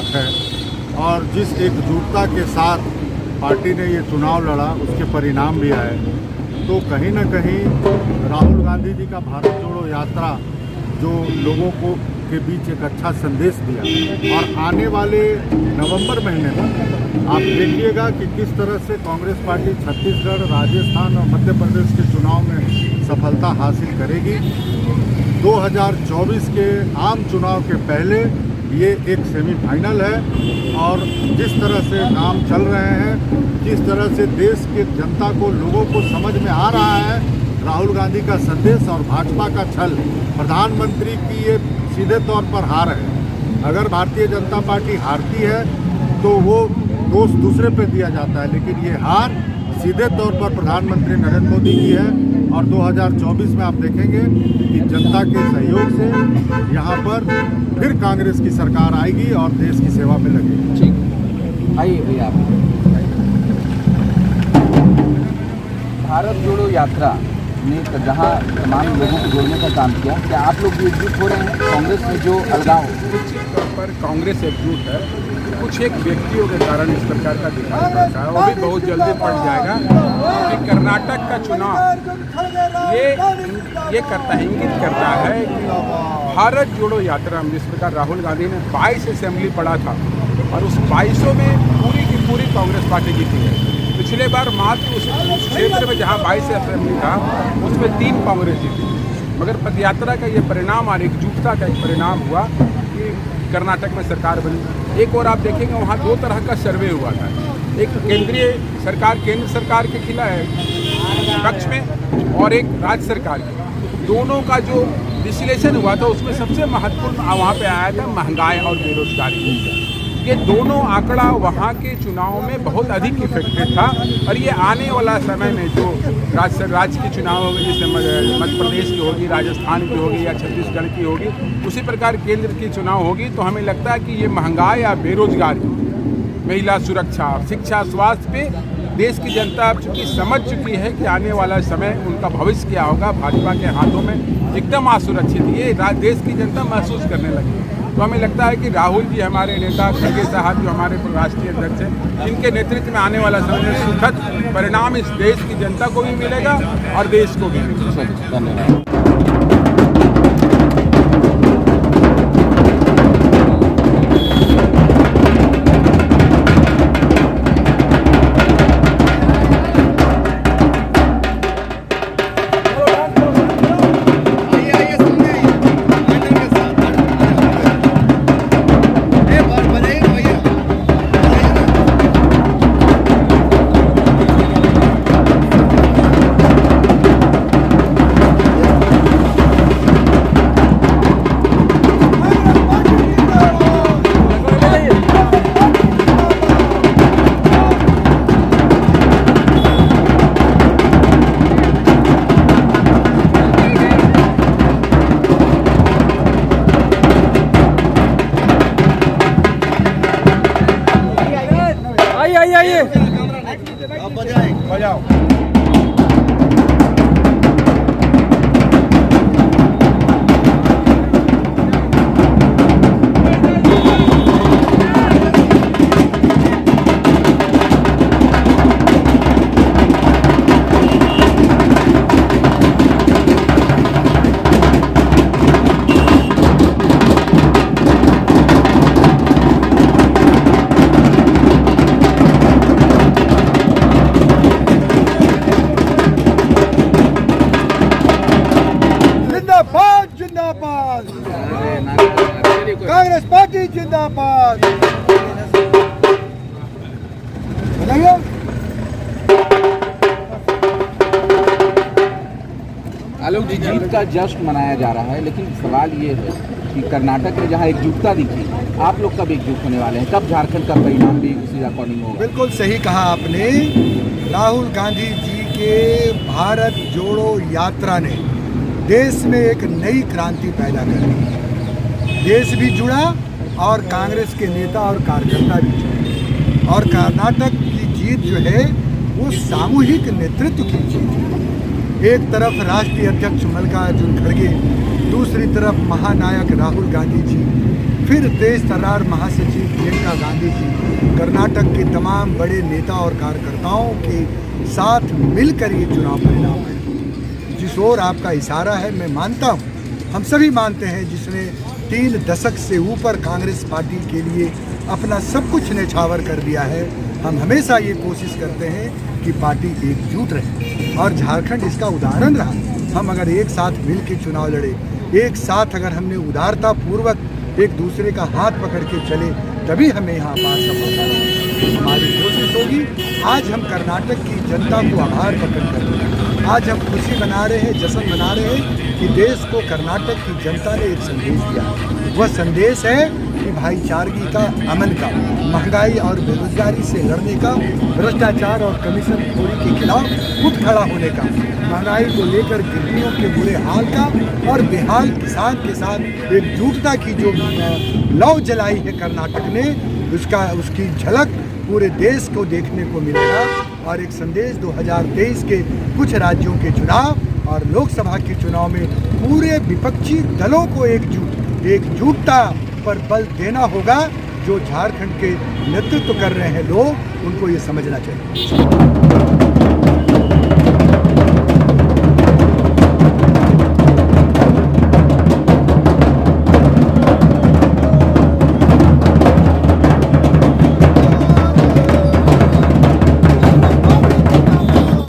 ताकत है और जिस एकजुटता के साथ पार्टी ने ये चुनाव लड़ा उसके परिणाम भी आए, तो कहीं ना कहीं राहुल गांधी जी का भारत जोड़ो यात्रा जो लोगों को के बीच एक अच्छा संदेश दिया और आने वाले नवंबर महीने में आप देखिएगा कि किस तरह से कांग्रेस पार्टी छत्तीसगढ़, राजस्थान और मध्य प्रदेश के चुनाव में सफलता हासिल करेगी। 2024 के आम चुनाव के पहले ये एक सेमीफाइनल है और जिस तरह से काम चल रहे हैं, जिस तरह से देश के जनता को, लोगों को समझ में आ रहा है राहुल गांधी का संदेश और भाजपा का छल, प्रधानमंत्री की ये सीधे तौर पर हार है। अगर भारतीय जनता पार्टी हारती है तो वो दोष दूसरे पे दिया जाता है, लेकिन ये हार सीधे तौर पर प्रधानमंत्री नरेंद्र मोदी की है और 2024 में आप देखेंगे कि जनता के सहयोग से यहाँ पर फिर कांग्रेस की सरकार आएगी और देश की सेवा में लगेगी। ठीक, आइए भैया आप। भारत जोड़ो यात्रा ने जहाँ तमाम लोगों को जोड़ने का काम किया, क्या आप लोग भी एकजुट हो रहे हैं? कांग्रेस में जो अलगाव, निश्चित तौर पर कांग्रेस एकजुट है, कुछ एक व्यक्तियों के कारण इस प्रकार का दिखाई पड़ता है, वो भी बहुत जल्दी पड़ जाएगा कि कर्नाटक का चुनाव ये करता है, इंगित करता है कि भारत जोड़ो यात्रा में जिस प्रकार राहुल गांधी ने 22 असेंबली पढ़ा था और उस 22 में पूरी की पूरी कांग्रेस पार्टी जीती है। पिछले बार मात्र उस क्षेत्र में जहां 22 असेंबली था उसमें 3 कांग्रेस जीती, मगर पदयात्रा का ये परिणाम और एकजुटता का एक परिणाम हुआ कि कर्नाटक में सरकार बनी। एक और आप देखेंगे वहाँ 2 तरह का सर्वे हुआ था, एक केंद्रीय सरकार, केंद्र सरकार के खिलाफ पक्ष में और एक राज्य सरकार के, दोनों का जो विश्लेषण हुआ था उसमें सबसे महत्वपूर्ण वहाँ पे आया था महंगाई और बेरोजगारी। ये दोनों आंकड़ा वहाँ के चुनाव में बहुत अधिक इफेक्टेड था और ये आने वाला समय में जो राज्य के चुनाव होंगे, जैसे मध्य प्रदेश की होगी, राजस्थान की होगी या छत्तीसगढ़ की होगी, उसी प्रकार केंद्र की चुनाव होगी, तो हमें लगता है कि ये महंगाई या बेरोजगारी, महिला सुरक्षा, शिक्षा, स्वास्थ्य पे देश की जनता चूँकि समझ चुकी है कि आने वाला समय उनका भविष्य क्या होगा, भाजपा के हाथों में एकदम असुरक्षित, ये देश की जनता महसूस करने लगी। तो हमें लगता है कि राहुल जी हमारे नेता, खड़गे साहब जो हमारे राष्ट्रीय अध्यक्ष हैं, इनके नेतृत्व में आने वाला समय में सुखद परिणाम इस देश की जनता को भी मिलेगा और देश को भी मिलेगा। धन्यवाद। आइए बजाओ। जिंदाबाद, कांग्रेस पार्टी जिंदाबाद। आलोक जी, जीत का जश्न मनाया जा रहा है, लेकिन सवाल ये है कि कर्नाटक में जहां एकजुटता दिखी, आप लोग कब एकजुट होने वाले हैं? कब झारखंड का परिणाम भी उसी अकॉर्डिंग होगा? बिल्कुल सही कहा आपने। राहुल गांधी जी के भारत जोड़ो यात्रा ने देश में एक नई क्रांति पैदा कर दी। देश भी जुड़ा और कांग्रेस के नेता और कार्यकर्ता भी जुड़े और कर्नाटक की जीत जो है वो सामूहिक नेतृत्व की जीत है। एक तरफ राष्ट्रीय अध्यक्ष मल्लिकार्जुन खड़गे, दूसरी तरफ महानायक राहुल गांधी जी फिर तेज तर्रार महासचिव प्रियंका गांधी जी कर्नाटक के तमाम बड़े नेता और कार्यकर्ताओं के साथ मिलकर ये चुनाव परिणाम है। जिस ओर आपका इशारा है, मैं मानता हूँ, हम सभी मानते हैं, जिसने 3 दशक से ऊपर कांग्रेस पार्टी के लिए अपना सब कुछ न्यौछावर कर दिया है। हम हमेशा ये कोशिश करते हैं कि पार्टी एकजुट रहे और झारखंड इसका उदाहरण रहा। हम अगर एक साथ मिल के चुनाव लड़े, एक साथ अगर हमने उदारता पूर्वक एक दूसरे का हाथ पकड़ के चले, तभी हमें यहाँ पास सफलता मिलेगी। हमारी कोशिश होगी। आज हम कर्नाटक की जनता को आभार प्रकट कर रहे हैं। आज हम खुशी मना रहे हैं, जश्न मना रहे हैं कि देश को कर्नाटक की जनता ने एक संदेश दिया। वह संदेश है कि भाईचारगी का, अमन का, महंगाई और बेरोजगारी से लड़ने का, भ्रष्टाचार और कमीशन खोरी के खिलाफ उठ खड़ा होने का, महंगाई को लेकर गृहिणियों के बुरे हाल का और बेहाल किसान के साथ एकजुटता की जो लौ जलाई है कर्नाटक ने, उसकी झलक पूरे देश को देखने को मिलेगा। और एक संदेश 2023 के कुछ राज्यों के चुनाव और लोकसभा के चुनाव में पूरे विपक्षी दलों को एकजुटता पर बल देना होगा। जो झारखंड के नेतृत्व कर रहे हैं लोग, उनको ये समझना चाहिए।